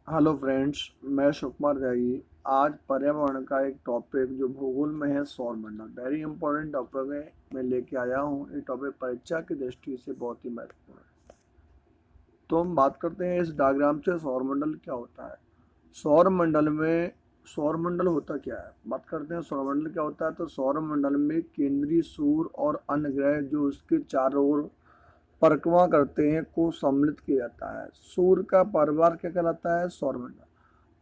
Hello friends, मैं सुकुमार त्यागी। आज पर्यावरण का एक टॉपिक जो भूगोल में है, सौरमंडल। वेरी इंपॉर्टेंट टॉपिक है, मैं लेके आया हूँ। ये टॉपिक परीक्षा की दृष्टि से बहुत ही महत्वपूर्ण है। तो हम बात करते हैं इस डायग्राम से, सौरमंडल क्या होता है। सौरमंडल में सौरमंडल होता क्या है, बात करते हैं सौरमंडल क्या होता है। तो सौरमंडल में केंद्रीय सूर्य और अन्य ग्रह जो उसके चारों ओर परिक्रमा करते हैं को सम्मिलित किया जाता है। सूर्य का परिवार क्या कहलाता है, सौरमंडल।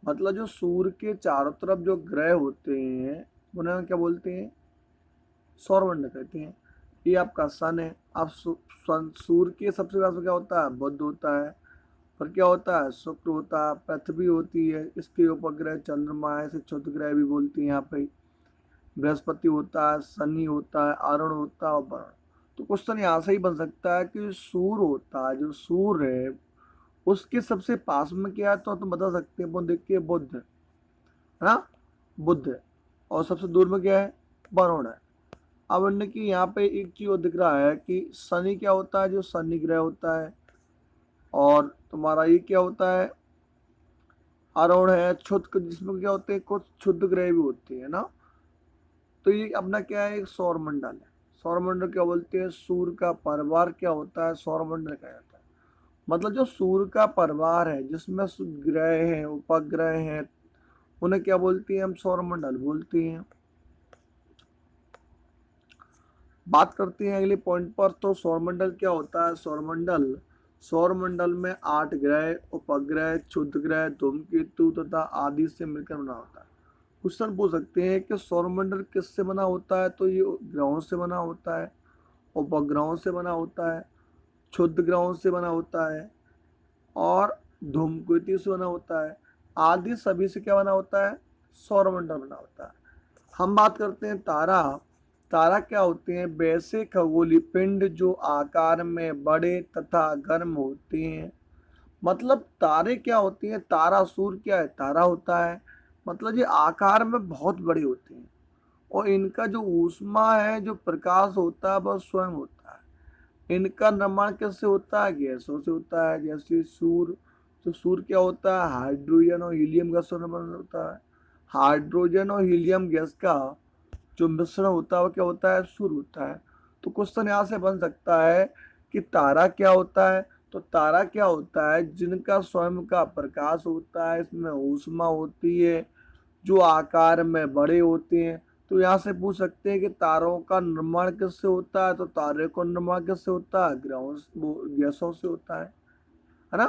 मतलब जो सूर्य के चारों तरफ जो ग्रह होते हैं उन्हें हम क्या बोलते हैं, सौरमंडल कहते हैं। ये आपका सन है। अब सूर्य के सबसे पास में क्या होता है, बुध होता है। फिर क्या होता है, शुक्र होता है, पृथ्वी होती है, इसके उपग्रह चंद्रमा है, इसे क्षुद्र ग्रह भी बोलते हैं यहाँ पे। बृहस्पति होता है, शनि होता है, अरुण होता है और वरुण। तो क्वेश्चन यहाँ से ही बन सकता है कि सूर्य होता है, जो सूर्य है उसके सबसे पास में क्या है, तो तुम बता सकते हैं, वो देखिए बुध है ना, बुध है। और सबसे दूर में क्या है, वरुण है। अब इनने की यहाँ पे एक चीज और दिख रहा है कि शनि क्या होता है, जो शनि ग्रह होता है। और तुम्हारा ये क्या होता है, अरुण है, क्षुद्र, जिसमें क्या होते हैं, कुछ क्षुद्र ग्रह भी होते हैं ना। तो ये अपना क्या है, एक सौरमंडल है। सौरमंडल क्या बोलते हैं, सूर्य का परिवार क्या होता है, सौरमंडल कहा जाता है। मतलब जो सूर्य का परिवार है जिसमें ग्रह हैं, उपग्रह हैं, उन्हें क्या बोलते हैं, हम सौरमंडल बोलते हैं। बात करते हैं अगले पॉइंट पर। तो सौरमंडल क्या होता है, सौरमंडल में 8 ग्रह, उपग्रह, क्षुद्र ग्रह, धूमकेतु तथा आदि से मिलकर बना होता है। क्वेश्चन पूछ सकते हैं कि सौरमंडल किससे बना होता है, तो ये ग्रहों से बना होता है, उपग्रहों से बना होता है, क्षुद्र ग्रहों से बना होता है और धूमकेतु से बना होता है। आदि सभी से क्या बना होता है, सौरमंडल बना होता है। हम बात करते हैं तारा। तारा क्या होते हैं, वैसे खगोलीय पिंड जो आकार में बड़े तथा गर्म होते हैं। मतलब तारे क्या होती हैं, तारा सूर्य क्या है, तारा होता है। मतलब ये आकार में बहुत बड़े होते हैं और इनका जो ऊष्मा है, जो प्रकाश होता है, वह स्वयं होता है। इनका निर्माण कैसे होता है, गैसों से होता है। जैसे सूर्य, तो सूर्य क्या होता है, हाइड्रोजन और हीलियम गैसों से निर्माण होता है। हाइड्रोजन और हीलियम गैस का जो मिश्रण होता है वो क्या होता है, सूर्य होता है। तो क्वेश्चन यहाँ से बन सकता है कि तारा क्या होता है। तो तारा क्या होता है, जिनका स्वयं का प्रकाश होता है, इसमें ऊष्मा होती है, जो आकार में बड़े होते हैं। तो यहाँ से पूछ सकते हैं कि तारों का निर्माण किससे होता है। तो तारे का निर्माण किससे होता है, ग्रहों गैसों से होता है ना।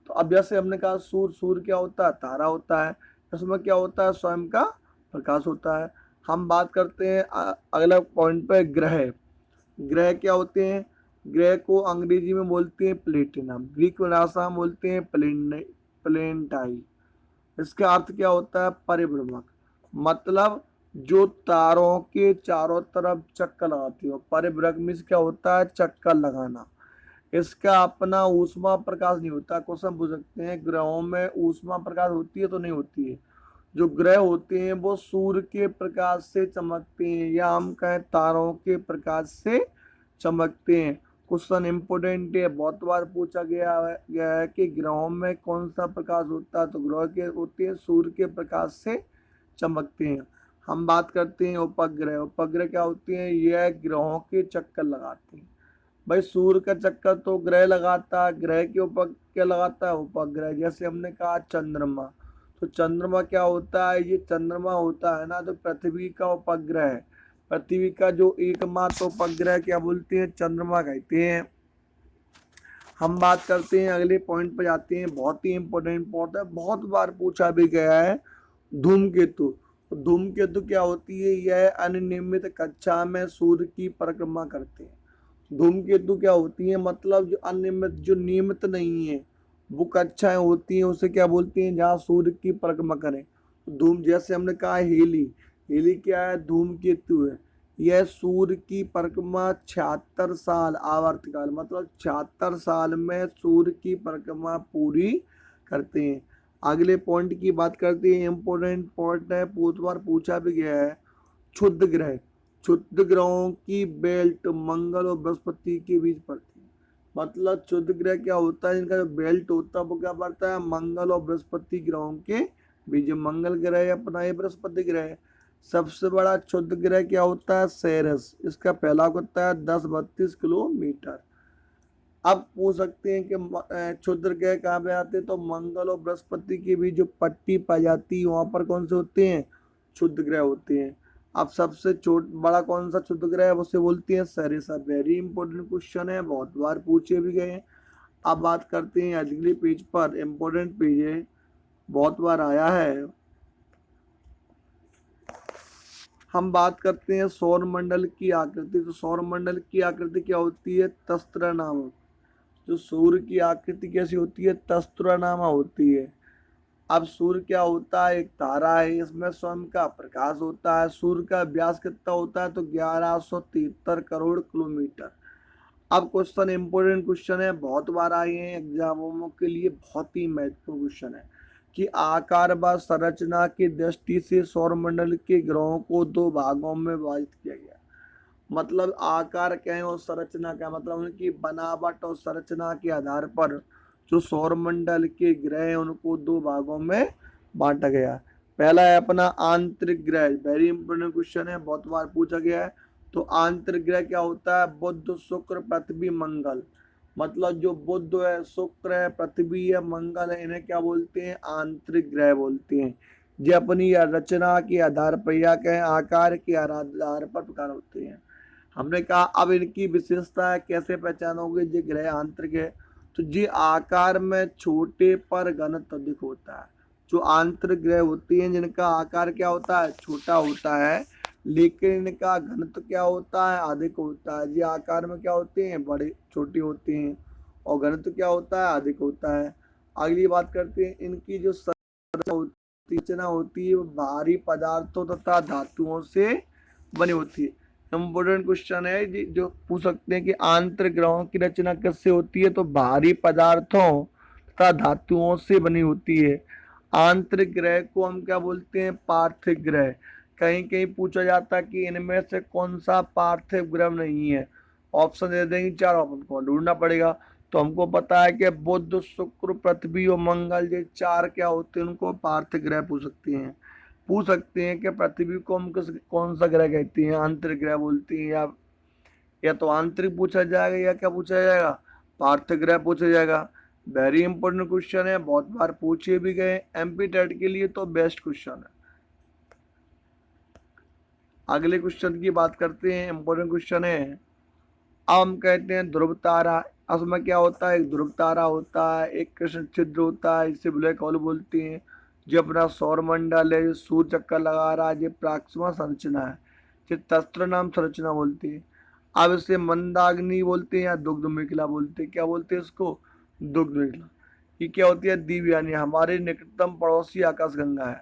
तो अब जैसे हमने कहा सूर्य, सूर्य क्या होता है, तारा होता है। इसमें क्या होता है, स्वयं का प्रकाश होता है। हम बात करते हैं अगला पॉइंट पे, ग्रह। ग्रह क्या होते हैं, ग्रह को अंग्रेजी में बोलते हैं प्लेटिनम, ग्रीक भाषा में बोलते हैं प्लेनटाई। इसका अर्थ क्या होता है, परिभ्रमक। मतलब जो तारों के चारों तरफ चक्कर लगाती हो। परिभ्रमक में क्या होता है, चक्कर लगाना। इसका अपना ऊष्मा प्रकाश नहीं होता। क्वेश्चन पूछ सकते हैं, ग्रहों में ऊष्मा प्रकाश होती है, तो नहीं होती है। जो ग्रह होते हैं वो सूर्य के प्रकाश से चमकते हैं, या हम कहें तारों के प्रकाश से चमकते हैं। क्वेश्चन इंपोर्टेंट है, बहुत बार पूछा गया है कि ग्रहों में कौन सा प्रकाश होता है। तो ग्रह के होते हैं सूर्य के प्रकाश से चमकते हैं। हम बात करते हैं उपग्रह। उपग्रह क्या होते हैं, यह ग्रहों के चक्कर लगाते हैं। भाई सूर्य का चक्कर तो ग्रह लगाता है, ग्रह के ऊपर क्या लगाता है, उपग्रह। जैसे हमने कहा चंद्रमा, तो चंद्रमा क्या होता है, ये चंद्रमा होता है ना, तो पृथ्वी का उपग्रह है। पृथ्वी का जो एकमात्र उपग्रह क्या बोलते हैं, चंद्रमा कहते हैं। हम बात करते हैं अगले पॉइंट पर जाते हैं, बहुत ही इंपॉर्टेंट पॉइंट है, बहुत बार पूछा भी गया है, धूमकेतु। तो धूमकेतु क्या होती है, यह अनियमित कक्षा में सूर्य की परिक्रमा करते हैं। धूमकेतु क्या होती है, मतलब जो अनियमित, जो नियमित नहीं है, वो कक्षाएं होती हैं, उसे क्या बोलते हैं, जहाँ सूर्य की परिक्रमा करें। धूम, जैसे हमने कहा हेली, हेली क्या है, धूमकेतु है। यह सूर्य की परिक्रमा 76 साल आवर्तकाल, मतलब 76 साल में सूर्य की परिक्रमा पूरी करते हैं। अगले पॉइंट की बात करते हैं, इंपोर्टेंट पॉइंट है, बहुत बार पूछा भी गया है, क्षुद्र ग्रह। क्षुद्र ग्रहों की बेल्ट मंगल और बृहस्पति के बीच पड़ती है। मतलब क्षुद्र ग्रह क्या होता है, इनका जो बेल्ट होता है वो क्या पड़ता है मंगल और बृहस्पति ग्रहों के बीच। मंगल ग्रह है अपना, ये बृहस्पति ग्रह है। सबसे बड़ा क्षुद्र ग्रह क्या होता है सेरस, इसका फैलाव होता है 10-32 किलोमीटर। अब पूछ सकते हैं कि क्षुद्र ग्रह कहाँ पे आते हैं, तो मंगल और बृहस्पति के बीच जो पट्टी पाई जाती है वहां पर कौन से होते हैं क्षुद्र ग्रह होते हैं। अब सबसे बड़ा कौन सा क्षुद्र ग्रह है, उसे बोलते हैं सरिसा। वेरी इंपॉर्टेंट क्वेश्चन है, बहुत बार पूछे भी गए हैं। अब बात करते हैं अगले पेज पर, इंपॉर्टेंट पेज है, बहुत बार आया है। हम बात करते हैं सौर मंडल की आकृति। तो सौर मंडल की आकृति क्या होती है, तस्त्र नामक। जो सूर्य की आकृति कैसी होती है, तस्त्रनामा होती है। अब सूर्य क्या होता है, एक तारा है, इसमें स्वयं का प्रकाश होता है। सूर्य का व्यास कितना होता है, तो 1173 करोड़ किलोमीटर। अब क्वेश्चन इंपोर्टेंट क्वेश्चन है, बहुत बार आए हैं एग्जामों के लिए, बहुत ही महत्वपूर्ण क्वेश्चन है कि आकार व संरचना की दृष्टि से सौरमंडल के ग्रहों को दो भागों में विभाजित किया गया। मतलब आकार क्या है और संरचना क्या, मतलब उनकी बनावट और संरचना के आधार पर जो सौरमंडल के ग्रह हैं उनको दो भागों में बांटा गया। पहला है अपना आंतरिक ग्रह, वेरी इंपोर्टेंट क्वेश्चन है, बहुत बार पूछा गया है। तो आंतरिक ग्रह क्या होता है, बुध शुक्र पृथ्वी मंगल। मतलब जो बुध है, शुक्र है, पृथ्वी है, मंगल है, इन्हें क्या बोलते हैं आंतरिक ग्रह बोलते हैं। ये अपनी रचना के आधार पर या कहें आकार के आधार पर प्रकार होते हैं। हमने कहा अब इनकी विशेषता है, कैसे पहचानोगे ये ग्रह आंतरिक है, तो ये आकार में छोटे पर घनत्व अधिक होता है। जो आंतरिक ग्रह होती हैं जिनका आकार क्या होता है छोटा होता है, लेकिन इनका घनत्व क्या होता है अधिक होता है। ये आकार में क्या होते हैं बड़े छोटे होते हैं और घनत्व क्या होता है अधिक होता है। अगली बात करते हैं, इनकी जो संरचना होती है वो भारी पदार्थों तथा धातुओं से बनी होती है। इम्पोर्टेंट क्वेश्चन है जो पूछ सकते हैं कि आंतरिक ग्रहों की रचना किससे होती है, तो भारी पदार्थों तथा धातुओं से बनी होती है। आंतरिक ग्रह को हम क्या बोलते हैं पार्थिव ग्रह। कहीं कहीं पूछा जाता है कि इनमें से कौन सा पार्थिव ग्रह नहीं है, ऑप्शन दे देंगे, चार ऑप्शन को ढूंढना पड़ेगा। तो हमको पता है कि बुध शुक्र पृथ्वी और मंगल, ये चार क्या होते हैं उनको पार्थिव ग्रह पूछ सकते हैं। पूछ सकते हैं कि पृथ्वी को हम कौन सा ग्रह कहते हैं, आंतरिक ग्रह बोलती हैं, या तो आंतरिक पूछा जाएगा या क्या पूछा जाएगा पार्थिव ग्रह पूछा जाएगा। वेरी इंपॉर्टेंट क्वेश्चन है, बहुत बार पूछे भी गए एमपी टेट के लिए, तो बेस्ट क्वेश्चन है। अगले क्वेश्चन की बात करते हैं, इंपॉर्टेंट क्वेश्चन है। अब हम कहते हैं ध्रुव तारा। उसमें क्या होता है, एक ध्रुव तारा होता है, एक कृष्ण छिद्र होता है, इसे ब्लैक होल बोलते हैं। जो अपना सौर मंडल है, जो सूर्य चक्कर लगा रहा है, ये प्राक्षमा संरचना है, जो तस्त्र नाम संरचना बोलती है। अब इसे मंदाग्नि बोलते हैं या दुग्ध मेखला बोलते हैं। क्या बोलते हैं इसको, दुग्ध मेखला। ये क्या होती है दिव्यानी, हमारे निकटतम पड़ोसी आकाशगंगा है।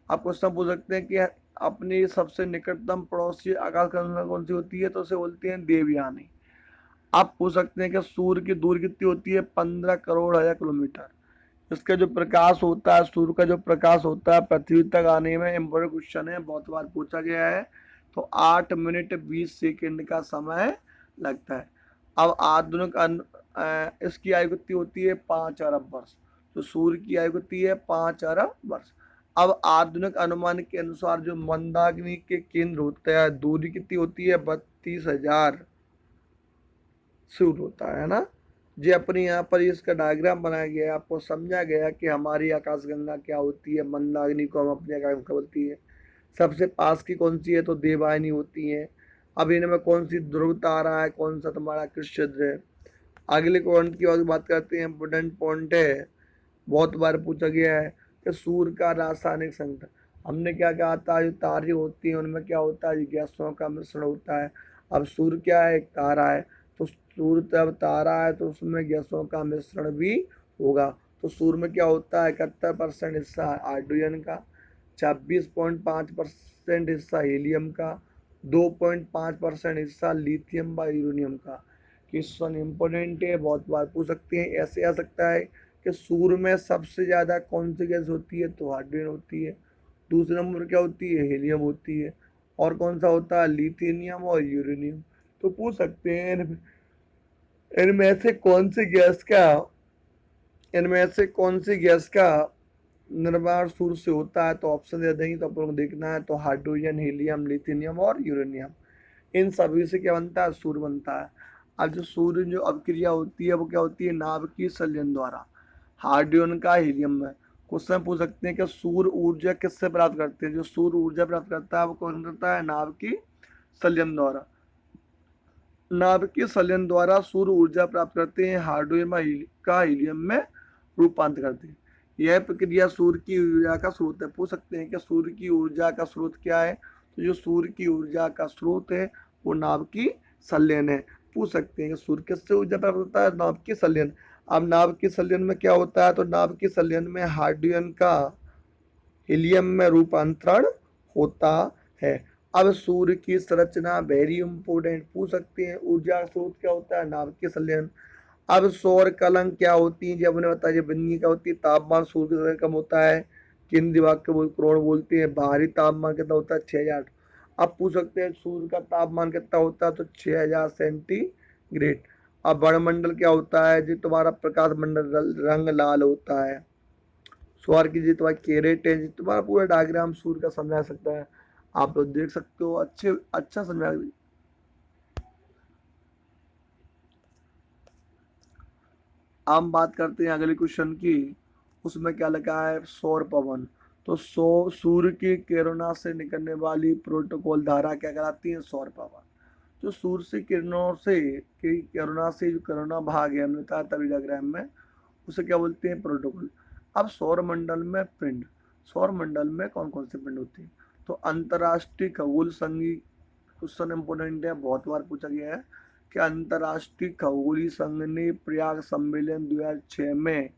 आप क्वेश्चन पूछ सकते हैं कि अपनी सबसे निकटतम पड़ोसी आकाशगंगा कौन सी होती है, तो उसे बोलते हैं देवयानी। आप पूछ सकते हैं कि सूर्य की दूरी कितनी होती है, 15 करोड़ हजार किलोमीटर। इसका जो प्रकाश होता है, सूर्य का जो प्रकाश होता है पृथ्वी तक आने में, इम्पोर्टेंट क्वेश्चन है, बहुत बार पूछा गया है। तो 8 मिनट 20 सेकेंड का समय लगता है। अब आधुनिक इसकी आयु कितनी होती है 5 अरब वर्ष। तो सूर्य की आयु कितनी है 5 अरब वर्ष। अब आधुनिक अनुमान के अनुसार जो मंदाग्नि के केंद्र होते हैं दूरी कितनी होती है 32,000 सूट होता है ना। जी अपनी यहाँ पर इसका डायग्राम बनाया गया है, आपको समझा गया कि हमारी आकाशगंगा क्या होती है, मंदाकिनी को हम अपनी आकाशगंगा बोलती है। सबसे पास की कौन सी है, तो देवयानी होती है। अब इनमें कौन सी ध्रुव तारा है, कौन सा तुम्हारा कृष्ण है। अगले पॉइंट की और बात करते हैं, इम्पोर्टेंट पॉइंट है, बहुत बार पूछा गया है कि सूर्य का रासायनिक संगठन। हमने क्या कहा था, जो तारे होती हैं उनमें क्या होता है, गैसों का मिश्रण होता है। अब सूर्य क्या है, एक तारा है, तो सूर्य जब तारा है तो उसमें गैसों का मिश्रण भी होगा। तो सूर्य में क्या होता है 71% हिस्सा हाइड्रोजन का, 26.5% हिस्सा हीलियम का, 2.5% हिस्सा लिथियम व यूरेनियम का। क्वेश्चन इंपॉर्टेंट है, बहुत बार पूछ सकते हैं। ऐसे आ सकता है कि सूर्य में सबसे ज़्यादा कौन सी गैस होती है, तो हाइड्रोजन होती है। दूसरे नंबर क्या होती है, हीलियम होती है। और कौन सा होता है, लिथियम और यूरेनियम। तो पूछ सकते हैं इनमें से कौन सी गैस का इनमें से कौन सी गैस का निर्माण सूर्य से होता है? तो ऑप्शन दे देंगे तो आप लोगों को देखना है। तो हाइड्रोजन, हीलियम, लिथियम और यूरेनियम, इन सभी से क्या बनता है? सूर्य बनता है। अब जो सूर्य जो अभिक्रिया होती है वो क्या होती है? नाभिकीय संलयन द्वारा। हाइड्रोजन का हीलियम में क्वेश्चन पूछ सकते हैं कि सूर्य ऊर्जा किससे प्राप्त करते हैं? जो सूर्य ऊर्जा प्राप्त करता है वो कौन करता है? नाभिकीय संलयन द्वारा। नाभिकीय संलयन द्वारा सूर्य ऊर्जा प्राप्त करते हैं, हाइड्रोजन का हीलियम में रूपांतर करते हैं। यह प्रक्रिया सूर्य की ऊर्जा का स्रोत है। पूछ सकते हैं कि सूर्य की ऊर्जा का स्रोत क्या है? तो जो सूर्य की ऊर्जा का स्रोत है वो नाभिकीय संलयन है। पूछ सकते हैं कि सूर्य किससे ऊर्जा प्राप्त होता है? नाभिकीय संलयन। अब नाभिकीय संलयन में क्या होता है? तो नाभिकीय संलयन में हाइड्रोजन का हीलियम में रूपांतरण होता है। अब सूर्य की संरचना वेरी इंपोर्टेंट। पूछ सकते हैं ऊर्जा स्रोत क्या होता है? नाभिकीय संलयन। अब सौर कलंक क्या होती है? जब उन्हें बताइए। बिंदी क्या होती है? तापमान सूर्य से कम होता है, केंद्रीय दिमाग के कोण बोलते हैं। बाहरी तापमान कितना होता है? 6000। अब पूछ सकते हैं सूर्य का तापमान कितना होता है? तो 6000 सेंटीग्रेड। अब वायुमंडल क्या होता है? जी तुम्हारा प्रकाश मंडल रंग लाल होता है। सौर की जी तुम्हारी कैरेट है, जी तुम्हारा पूरा डायग्राम सूर्य का समझा सकता है। आप लोग देख सकते हो, अच्छा समझा। हम बात करते हैं अगले क्वेश्चन की। उसमें क्या लिखा है? सौर पवन। तो सूर्य की किरणों से निकलने वाली प्रोटोकॉल धारा क्या कहलाती है? सौर पवन। जो सूर्य से किरणों से जो किरणा भाग है, हमने कहा तभी डायग्राम में, उसे क्या बोलते हैं? प्रोटोकॉल। अब सौर मंडल में पिंड। सौर मंडल में कौन कौन से पिंड होते हैं? तो अंतरराष्ट्रीय खगोल संघ, क्वेश्चन इंपोर्टेंट है, बहुत बार पूछा गया है कि अंतरराष्ट्रीय खगोलीय संघ ने प्रयाग सम्मेलन 2006 में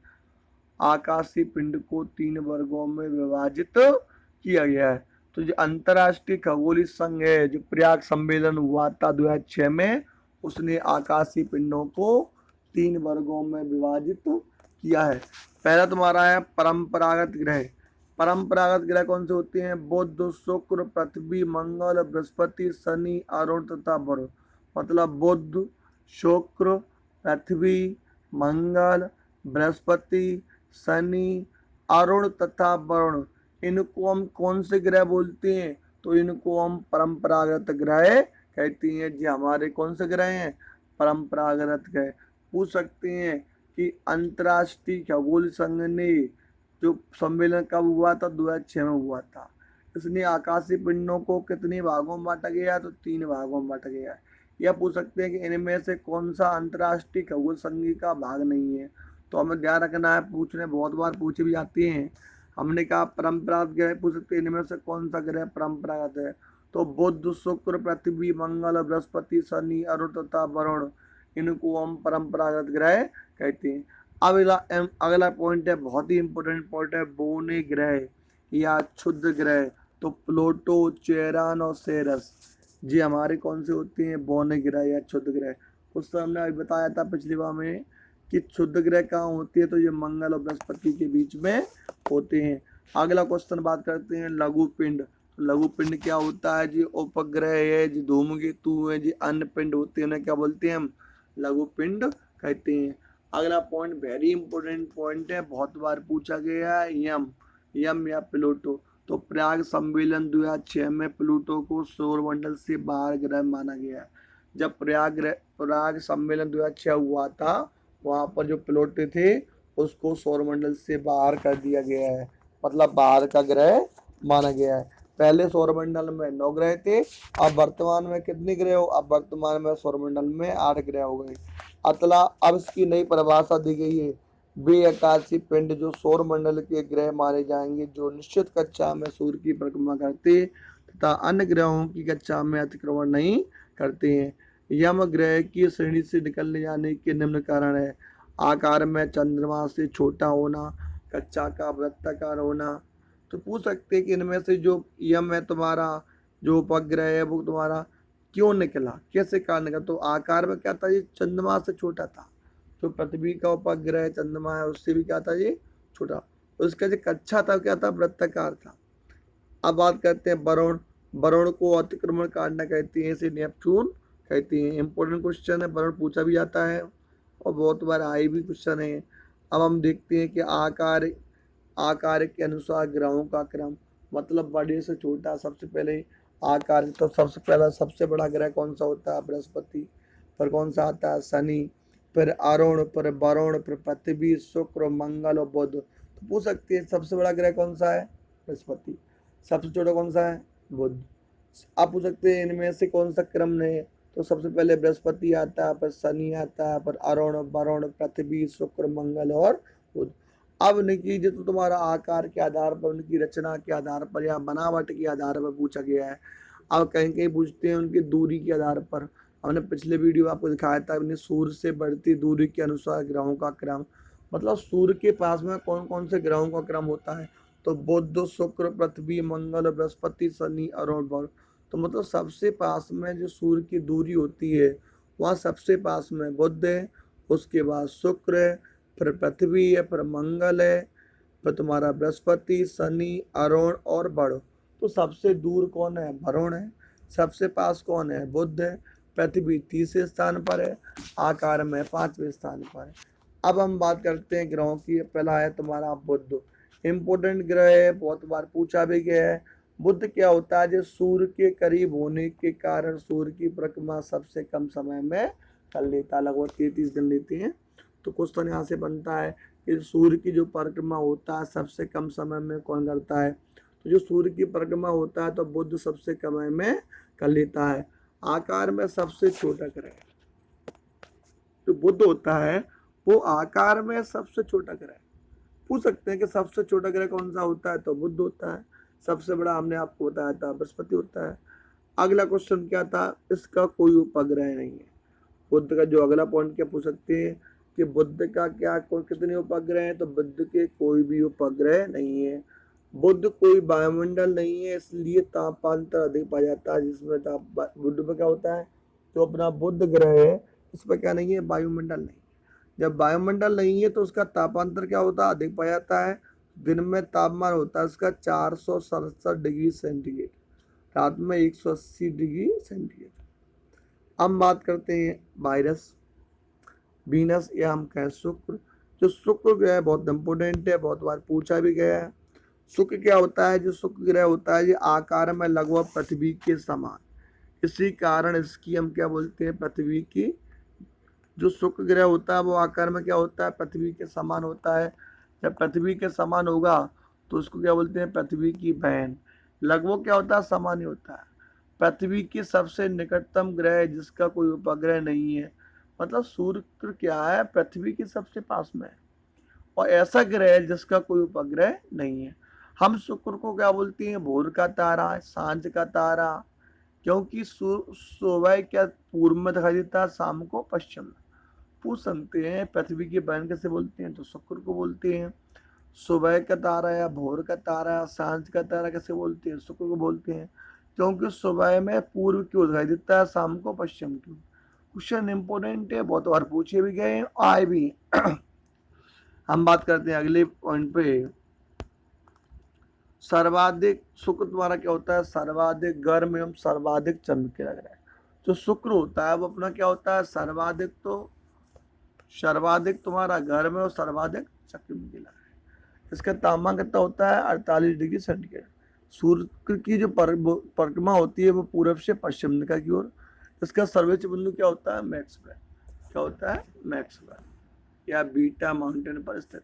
आकाशीय पिंड को 3 वर्गों में विभाजित किया गया है। तो जो अंतरराष्ट्रीय खगोलीय संघ है, जो प्रयाग सम्मेलन हुआ था 2006 में, उसने आकाशीय पिंडों को 3 वर्गों में विभाजित किया है। पहला तुम्हारा है परंपरागत ग्रह। परंपरागत ग्रह कौन से होते हैं? बुध, शुक्र, पृथ्वी, मंगल, बृहस्पति, शनि, अरुण तथा वरुण। मतलब बुध, शुक्र, पृथ्वी, मंगल, बृहस्पति, शनि, अरुण तथा वरुण, इनको हम कौन से ग्रह बोलते हैं? तो इनको हम परंपरागत ग्रह कहते हैं। जी हमारे कौन से ग्रह हैं? परंपरागत ग्रह। पूछ सकते हैं कि अंतरराष्ट्रीय खगोल संघ ने जो सम्मेलन कब हुआ था? 2006 में हुआ था। इसलिए आकाशीय पिंडों को कितने भागों में बांटा गया? तो 3 भागों में बांटा गया है। यह पूछ सकते हैं कि इनमें से कौन सा अंतरराष्ट्रीय खगोल संघ का भाग नहीं है? तो हमें ध्यान रखना है, पूछने बहुत बार पूछे भी जाते हैं। हमने कहा परंपरागत ग्रह पूछ सकते हैं, इनमें से कौन सा ग्रह परंपरागत है? तो बुध, शुक्र, पृथ्वी, मंगल, बृहस्पति, शनि, अरुण तथा वरुण, इनको हम परंपरागत ग्रह कहते हैं। अगला अगला पॉइंट है, बहुत ही इंपॉर्टेंट पॉइंट है, बौने ग्रह या क्षुद्र ग्रह। तो प्लूटो, चेरान और सेरस, जी हमारे कौन से होते हैं? बौने ग्रह या क्षुद्र ग्रह। उस समय हमने अभी बताया था पिछली बार में कि क्षुद्र ग्रह कहाँ होती है? तो ये मंगल और बृहस्पति के बीच में होते हैं। अगला क्वेश्चन बात करते हैं लघु पिंड। लघु पिंड क्या होता है? जी उपग्रह है, जी धूमकेतु है, जी अन्य पिंड होते हैं, उन्हें क्या बोलते हैं? हम लघु पिंड कहते हैं। अगला पॉइंट वेरी इंपॉर्टेंट पॉइंट है, बहुत बार पूछा गया है, यम। यम या प्लूटो। तो प्रयाग सम्मेलन 2006 में प्लूटो को सौरमंडल से बाहर ग्रह माना गया है। जब प्रयाग सम्मेलन 2006 हुआ था, वहां पर जो प्लूटो थे उसको सौरमंडल से बाहर कर दिया गया है, मतलब बाहर का ग्रह माना गया है। पहले सौरमंडल में 9 ग्रह थे, अब वर्तमान में कितने ग्रह हो? अब वर्तमान में सौरमंडल में 8 ग्रह हो गए। अतला अब इसकी नई परिभाषा दी गई है, वे आकाशीय पिंड जो सौर मंडल के ग्रह माने जाएंगे जो निश्चित कक्षा में सूर्य की परिक्रमा करते तथा अन्य ग्रहों की कक्षा में अतिक्रमण नहीं करते हैं। यम ग्रह की श्रेणी से निकलने जाने के निम्न कारण है: आकार में चंद्रमा से छोटा होना, कक्षा का वृत्ताकार होना। तो पूछ सकते हैं कि इनमें से जो यम है तुम्हारा, जो उपग्रह है, वो तुम्हारा क्यों निकला, कैसे कारण निकला? तो आकार में क्या था? ये चंद्रमा से छोटा था। तो पृथ्वी का उपग्रह चंद्रमा है, उससे भी क्या था? ये छोटा। उसका जो कक्षा था क्या था? वृत्ताकार था। अब बात करते हैं वरुण। वरुण को अतिक्रमण काटना कहते हैं, इसे नेपच्यून कहते हैं। इंपॉर्टेंट क्वेश्चन है, वरुण पूछा भी जाता है। और बहुत बार आई भी क्वेश्चन है। अब हम देखते हैं कि आकार के अनुसार ग्रहों का क्रम, मतलब बड़े से छोटा। सबसे पहले आकार, तो सबसे पहला सबसे बड़ा ग्रह कौन सा होता है? बृहस्पति। फिर कौन सा आता है? शनि। फिर अरुण, फिर वरुण, फिर पृथ्वी, शुक्र, मंगल और बुध। तो पूछ सकते हैं सबसे बड़ा ग्रह कौन सा है? बृहस्पति। सबसे छोटा कौन सा है? बुध। आप पूछ सकते हैं इनमें से कौन सा क्रम है? तो सबसे पहले बृहस्पति आता है, फिर शनि आता है, फिर अरुण, वरुण, पृथ्वी, शुक्र, मंगल और बुध। अब इनकी जो तो तुम्हारा आकार के आधार पर, उनकी रचना के आधार पर या बनावट के आधार पर पूछा गया है। अब कहीं कहीं पूछते हैं उनकी दूरी के आधार पर। हमने पिछले वीडियो आपको दिखाया था, अपने सूर्य से बढ़ती दूरी के अनुसार ग्रहों का क्रम, मतलब सूर्य के पास में कौन कौन से ग्रहों का क्रम होता है। तो बुध, शुक्र, पृथ्वी, मंगल, बृहस्पति, शनि, अरुण, वरुण। तो मतलब सबसे पास में जो सूर्य की दूरी होती है, वहाँ सबसे पास में बुध है, उसके बाद शुक्र है, फिर पृथ्वी है, फिर मंगल है, फिर तुम्हारा बृहस्पति, शनि, अरुण और वरुण। तो सबसे दूर कौन है? वरुण है। सबसे पास कौन है? बुध है। पृथ्वी तीसरे स्थान पर है, आकार में 5वें स्थान पर है। अब हम बात करते हैं ग्रहों की। पहला है तुम्हारा बुध, इम्पोर्टेंट ग्रह है, बहुत बार पूछा भी गया है। बुध क्या होता है? जो सूर्य के करीब होने के कारण सूर्य की परिक्रमा सबसे कम समय में कर लेता है, लगभग 33 दिन लेते हैं। तो क्वेश्चन यहाँ से बनता है कि सूर्य की जो परिक्रमा होता है सबसे कम समय में कौन करता है? तो जो सूर्य की परिक्रमा होता है तो बुध सबसे कम समय में कर लेता है। आकार में सबसे छोटा ग्रह जो बुध होता है, वो आकार में सबसे छोटा ग्रह। पूछ सकते हैं कि सबसे छोटा ग्रह कौन सा होता है? तो बुध होता है। सबसे बड़ा हमने आपको बताया था बृहस्पति होता है। अगला क्वेश्चन क्या था? इसका कोई उपग्रह नहीं है। बुध का जो अगला पॉइंट क्या पूछ सकते हैं कि बुध का क्या कितने उपग्रह हैं? तो बुध के कोई भी उपग्रह नहीं है। बुध कोई वायुमंडल नहीं है, इसलिए तापांतर अधिक पाया जाता है, जिसमें बुध में क्या होता है? जो अपना बुध ग्रह है, इस पर क्या नहीं है? वायुमंडल नहीं। जब वायुमंडल नहीं है तो उसका तापांतर क्या होता है? अधिक पाया जाता है। दिन में तापमान होता है उसका 467 डिग्री सेंटीग्रेड, रात में 180 डिग्री सेंटीग्रेड। हम बात करते हैं वायरस, वीनस या हम कहें शुक्र। जो शुक्र ग्रह बहुत इंपोर्टेंट है, बहुत बार पूछा भी गया है। शुक्र क्या होता है? जो शुक्र ग्रह होता है ये आकार में लगभग पृथ्वी के समान, इसी कारण इसकी हम क्या बोलते हैं? पृथ्वी की। जो शुक्र ग्रह होता है वो आकार में क्या होता है? पृथ्वी के समान होता है। जब पृथ्वी के समान होगा तो उसको क्या बोलते हैं? पृथ्वी की बहन। लगभग क्या होता है? समान ही होता है। पृथ्वी की सबसे निकटतम ग्रह जिसका कोई उपग्रह नहीं है, मतलब सूर्य क्या है? पृथ्वी के सबसे पास में है, और ऐसा ग्रह है जिसका कोई उपग्रह नहीं है। हम शुक्र को क्या बोलते हैं? भोर का तारा, सांझ का तारा, क्योंकि सुबह क्या पूर्व में दिखाई देता है, शाम को पश्चिम में। पूछ सकते हैं पृथ्वी की बहन कैसे बोलते हैं? तो शुक्र को बोलते हैं। सुबह का तारा या भोर का तारा या सांझ का तारा कैसे बोलते हैं? शुक्र को बोलते हैं, क्योंकि सुबह में पूर्व की ओर दिखाई देता है, शाम को पश्चिम की। क्वेश्चन इंपोर्टेंट है, बहुत बार पूछे भी गए हैं, आए भी। हम बात करते हैं अगले पॉइंट पे। सर्वाधिक शुक्र तुम्हारा क्या होता है? सर्वाधिक गर्म एवं सर्वाधिक चमकीला ग्रह। जो शुक्र होता है वो अपना क्या होता है? सर्वाधिक तुम्हारा गर्म है और सर्वाधिक चमकीला है। इसका तापमान कितना होता है? 48 डिग्री सेंटीग्रेड। सूर्य की जो परिक्रमा होती है वो पूर्व से पश्चिम दिशा की ओर। इसका सर्वोच्च बिंदु क्या होता है? मैक्सवेल। क्या होता है? मैक्सवेल या बीटा माउंटेन पर स्थित।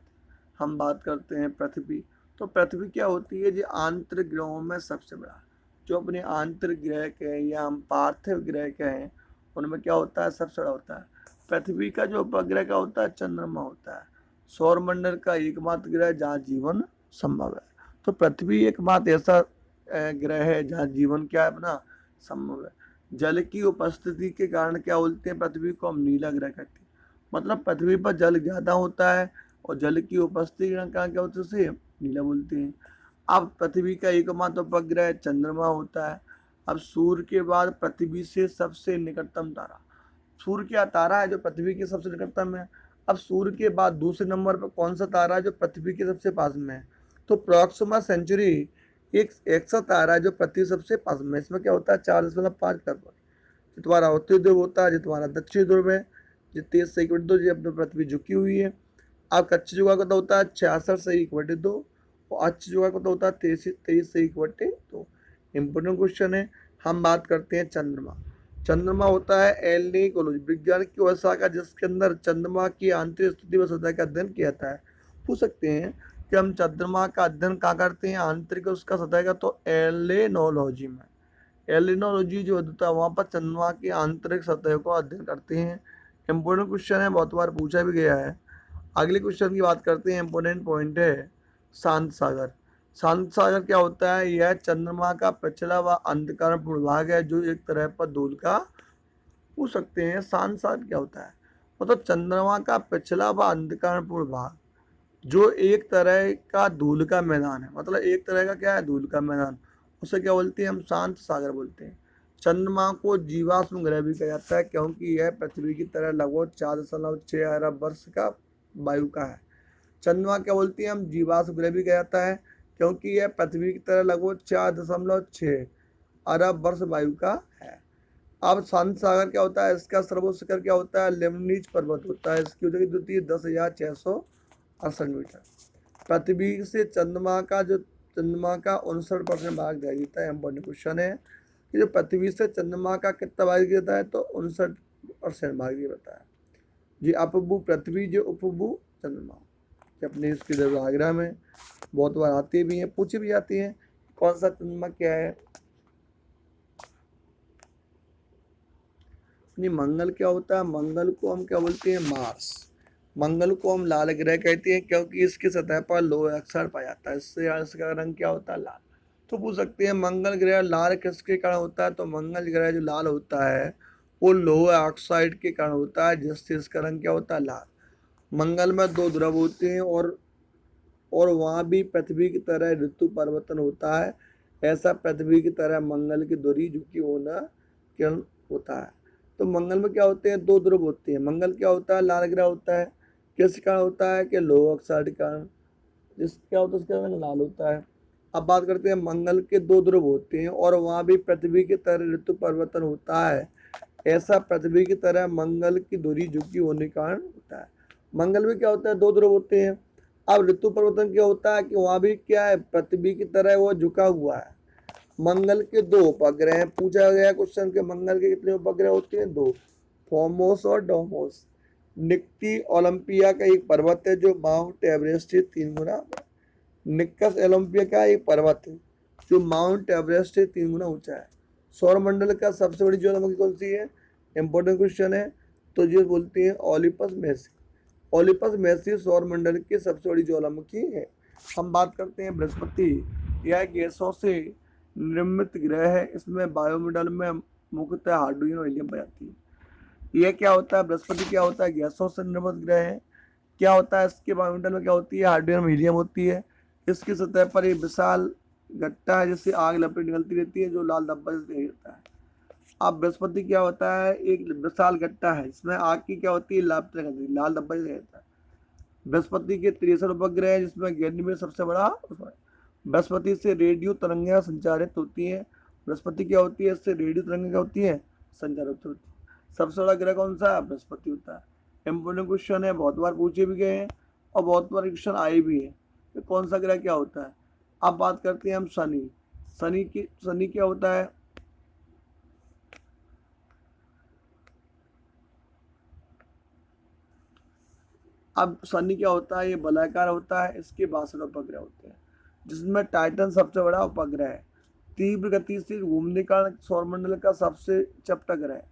हम बात करते हैं पृथ्वी। तो पृथ्वी क्या होती है? जो आंतरिक ग्रहों में सबसे बड़ा, जो अपने आंतरिक ग्रह कहें या हम पार्थिव ग्रह कहें, उनमें क्या होता है? सबसे बड़ा होता है। पृथ्वी का जो उपग्रह का होता है? चंद्रमा होता है। सौरमंडल का एकमात्र ग्रह जहाँ जीवन संभव है। तो पृथ्वी एकमात्र ऐसा ग्रह है जहाँ जीवन क्या है? अपना संभव है। जल की उपस्थिति के कारण क्या बोलते हैं? पृथ्वी को हम नीला ग्रह कहते हैं। मतलब पृथ्वी पर जल ज्यादा होता है और जल की उपस्थिति का क्या होता है? उसे नीला बोलते हैं। अब पृथ्वी का एकमात्र उपग्रह चंद्रमा होता है। अब सूर्य के बाद पृथ्वी से सबसे निकटतम तारा, सूर्य क्या तारा है जो पृथ्वी के सबसे निकटतम है। अब सूर्य के बाद दूसरे नंबर पर कौन सा तारा है जो पृथ्वी के सबसे पास में है? तो प्रॉक्सिमा सेंचुरी एक ऐसा तारा है जो पृथ्वी सबसे पास में है। इसमें क्या होता है? 4.5 जो तुम्हारा उत्तरी ध्रुव होता है, जो तुम्हारा दक्षिण ध्रुव है, जो 23 से 1/2 जो अपनी पृथ्वी झुकी हुई है। अब कच्ची जुगा का तो होता है 66 से 1/2 और अच्छी जुगा का तो होता है 23 से 1/2। इम्पोर्टेंट क्वेश्चन है। हम बात करते हैं चंद्रमा। चंद्रमा होता है एल्निकोलॉजी, विज्ञान की वह शाखा जिसके अंदर चंद्रमा की आंतरिक स्थिति व सतह का अध्ययन किया जाता है। पूछ सकते हैं कि हम चंद्रमा का अध्ययन कहाँ करते हैं, आंतरिक उसका सतह का, तो एलेनोलॉजी में। एलिनोलॉजी जो होता है वहाँ पर चंद्रमा की आंतरिक सतह को अध्ययन करते हैं। इम्पोर्टेंट क्वेश्चन है, बहुत बार पूछा भी गया है। अगले क्वेश्चन की बात करते हैं, इम्पोर्टेंट पॉइंट है शांत सागर। शांत सागर क्या होता है, यह चंद्रमा का पिछला व अंधकारपूर्ण भाग है जो एक तरह पर धूल का। पूछ सकते हैं शांत सागर क्या होता है, मतलब चंद्रमा का पिछला व अंधकारपूर्ण भाग जो एक तरह का धूल का मैदान है, मतलब एक तरह का क्या है, धूल का मैदान, उसे क्या बोलते हैं हम, शांत सागर बोलते हैं। चंद्रमा को जीवाश्म ग्रह भी कहा जाता है क्योंकि यह पृथ्वी की तरह लगभग 4.6 अरब वर्ष का वायु का है। चंद्रमा क्या बोलती है हम, जीवाश्म ग्रह भी कहा जाता है क्योंकि यह पृथ्वी की तरह लगभग 4.6 अरब वर्ष वायु का है। अब शांत सागर क्या होता है, इसका सर्वोच्च शिखर क्या होता है, लेमनीज पर्वत होता है। इसकी ऊंचाई होती है 10,668 मीटर। पृथ्वी से चंद्रमा का 59% भाग दिया जाता है। इम्पोर्टेंट क्वेश्चन है कि जो पृथ्वी से चंद्रमा का कितना भाग दिया जाता है, तो 59% भाग दिया जाता है। जी अपभू पृथ्वी, जो उपभू चंद्रमा, अपने इसके डायग्राम में बहुत बार आती भी हैं, पूछी भी जाती हैं कौन सा चंद्रमा क्या है। नहीं, मंगल क्या होता है, मंगल को हम क्या बोलते हैं, मार्स। मंगल को हम लाल ग्रह कहते हैं क्योंकि इसकी सतह पर लोह ऑक्साइड पाया जाता है, इससे इसका रंग क्या होता है, लाल। तो पूछ सकते हैं मंगल ग्रह लाल किसके कारण होता है, तो मंगल ग्रह जो लाल होता है वो लोह ऑक्साइड के कारण होता है, जिससे इसका रंग क्या होता है, लाल। मंगल में 2 ध्रुव होते हैं और वहाँ भी पृथ्वी की तरह ऋतु परिवर्तन होता है। ऐसा पृथ्वी की तरह मंगल की धुरी झुकी होना किरण होता है। तो मंगल में क्या होते हैं, 2 ध्रुव होते हैं। मंगल क्या होता है, लाल ग्रह होता है। किस कारण होता है, कि लोह ऑक्साइड के कारण। जिस क्या होता है, उसका रंग लाल होता है। अब बात करते हैं, मंगल के 2 ध्रुव होते हैं और वहाँ भी पृथ्वी की तरह ऋतु परिवर्तन होता है। ऐसा पृथ्वी की तरह मंगल की धुरी झुकी होने के कारण होता है। मंगल में क्या होता है, 2 ध्रुव होते हैं। अब ऋतु परिवर्तन क्या होता है कि वहाँ भी क्या है, पृथ्वी की तरह वो झुका हुआ है। मंगल के 2 उपग्रह हैं। पूछा गया क्वेश्चन के मंगल के कितने उपग्रह होते हैं, 2, फोमोस और डोमोस। निक्टी ओलंपिया का एक पर्वत है जो माउंट एवरेस्ट से 3 गुना। निक्कस ओलंपिया का एक पर्वत है जो माउंट एवरेस्ट से 3 गुना ऊंचा है। सौरमंडल का सबसे बड़ी ज्वालामुखी कौन सी है, इंपॉर्टेंट क्वेश्चन है। तो ये बोलते हैं ओलिपस मेसी। ओलिपस मेसी सौरमंडल की सबसे बड़ी ज्वालामुखी है। हम बात करते हैं बृहस्पति। यह गैसों से निर्मित ग्रह है। इसमें वायुमंडल में मुख्यतः हाइड्रोजन और हीलियम पाई जाती है। यह क्या होता है, बृहस्पति क्या होता है, गैसों से निर्मित ग्रह है। क्या होता है, इसके वायुमंडल में क्या होती है, हाइड्रोजन और हीलियम होती है। इसकी सतह पर एक विशाल गट्टा है जिससे आग लपट निकलती रहती है जो लाल धब्बा से गिरता है। अब बृहस्पति क्या होता है, एक विशाल गट्टा है इसमें आग की क्या होती है, लाल धब्बा से गिरता है। बृहस्पति के 63 उपग्रह है जिसमें गैनीमेड सबसे बड़ा। बृहस्पति से रेडियो तरंगें संचारित होती हैं। बृहस्पति क्या होती है, इससे रेडियो तरंगें क्या होती है, संचारित होती है। सबसे बड़ा ग्रह कौन सा है, बृहस्पति होता है। इंपोर्टेंट क्वेश्चन है, बहुत बार पूछे भी गए हैं और बहुत बार क्वेश्चन आए भी हैं। तो कौन सा ग्रह क्या होता है। अब बात करते हैं हम शनि। शनि क्या होता है, अब शनि क्या होता है, ये बलाकार होता है। इसके 62 उपग्रह होते हैं जिसमें टाइटन सबसे बड़ा उपग्रह है। तीव्र गति से घूमने का सौरमंडल का सबसे चपटा ग्रह है।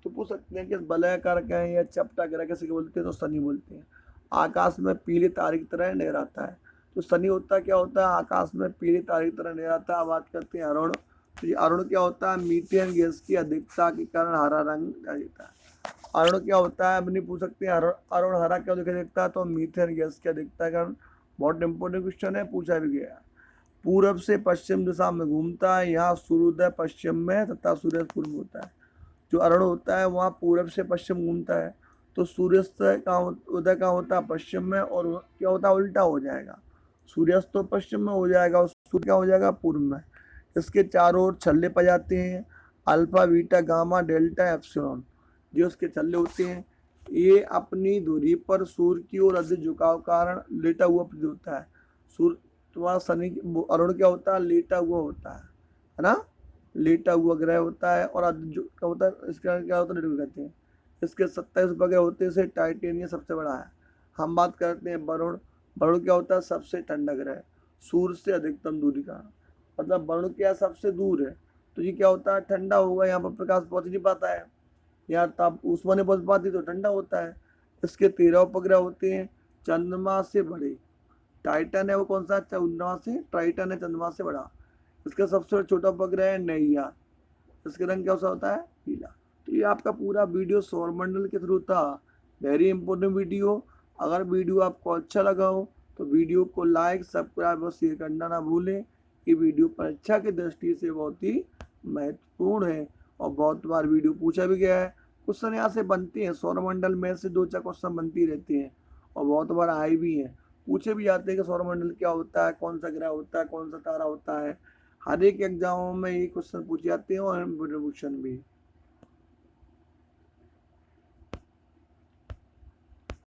तो पूछ सकते हैं कि बलाकार क्या है या चपटा ग्रह कैसे बोलते हैं, तो शनि बोलते हैं। आकाश में पीले तारे की तरह नजर आता है। तो शनि होता क्या होता है, आकाश में पीले तारे की तरह नजर आता है। बात करते हैं अरुण। तो ये अरुण क्या होता है, मीथेन गैस की अधिकता के कारण हरा रंग देता है। अरुण क्या होता है, अब नहीं पूछ सकते हैं अरुण हरा क्यों दिखाई देता है, तो मीथेन गैस की अधिकता के कारण। बहुत इंपॉर्टेंट क्वेश्चन है, पूछा भी गया है। पूरब से पश्चिम दिशा में घूमता है। यहाँ सूर्योदय पश्चिम में तथा सूर्य पूर्व में होता है। जो अरुण होता है वहाँ पूरब से पश्चिम घूमता है। तो सूर्यास्त का उदय का होता है पश्चिम में और क्या होता है, उल्टा हो जाएगा। सूर्यास्त तो पश्चिम में हो जाएगा और सूर्य क्या हो जाएगा, पूर्व में। इसके चारों ओर छल्ले पाए जाते हैं, alpha beta gamma delta epsilon, जो उसके छल्ले होते हैं। ये अपनी धुरी पर सूर्य की ओर अधिक झुकाव कारण लेटा हुआ प्रतीत होता है। सूर्य तुम्हारा शनि अरुण क्या होता है, लेटा हुआ होता है ना, लेटा हुआ ग्रह होता है और क्या होता है, इसका क्या होता है, लेटा हुआ कहते हैं। इसके 27 उपग्रह होते हैं, से टाइटेनियम सबसे बड़ा है। हम बात करते हैं वरुण। वरुण क्या होता है, सबसे ठंडा ग्रह, सूर्य से अधिकतम दूरी का, मतलब वरुण क्या सबसे दूर है, तो ये क्या होता है, ठंडा होगा, यहाँ पर प्रकाश पहुंच नहीं पाता है, यहाँ ताप ऊष्मा नहीं पहुंच पाती तो ठंडा होता है। इसके 13 उपग्रह होते हैं, चंद्रमा से बड़े। टाइटन है वो कौन सा, चंद्रमा से, टाइटन है चंद्रमा से बड़ा। इसका सबसे छोटा उपग्रह है नैया, इसके रंग क्या सा होता है, पीला। तो ये आपका पूरा वीडियो सौरमंडल के थ्रू था, वेरी इंपॉर्टेंट वीडियो। अगर वीडियो आपको अच्छा लगा हो तो वीडियो को लाइक, सब्सक्राइब और शेयर करना ना भूलें। ये वीडियो परीक्षा की दृष्टि से बहुत ही महत्वपूर्ण है और बहुत बार वीडियो पूछा भी गया है। क्वेश्चन यहाँ से बनते हैं, सौरमंडल में से 2-4 क्वेश्चन बनती रहते हैं और बहुत बार आए भी हैं, पूछे भी जाते हैं कि सौरमंडल क्या होता है, कौन सा ग्रह होता है, कौन सा तारा होता है। हर एक एग्जामों में ये क्वेश्चन पूछे जाते हैं और क्वेश्चन भी।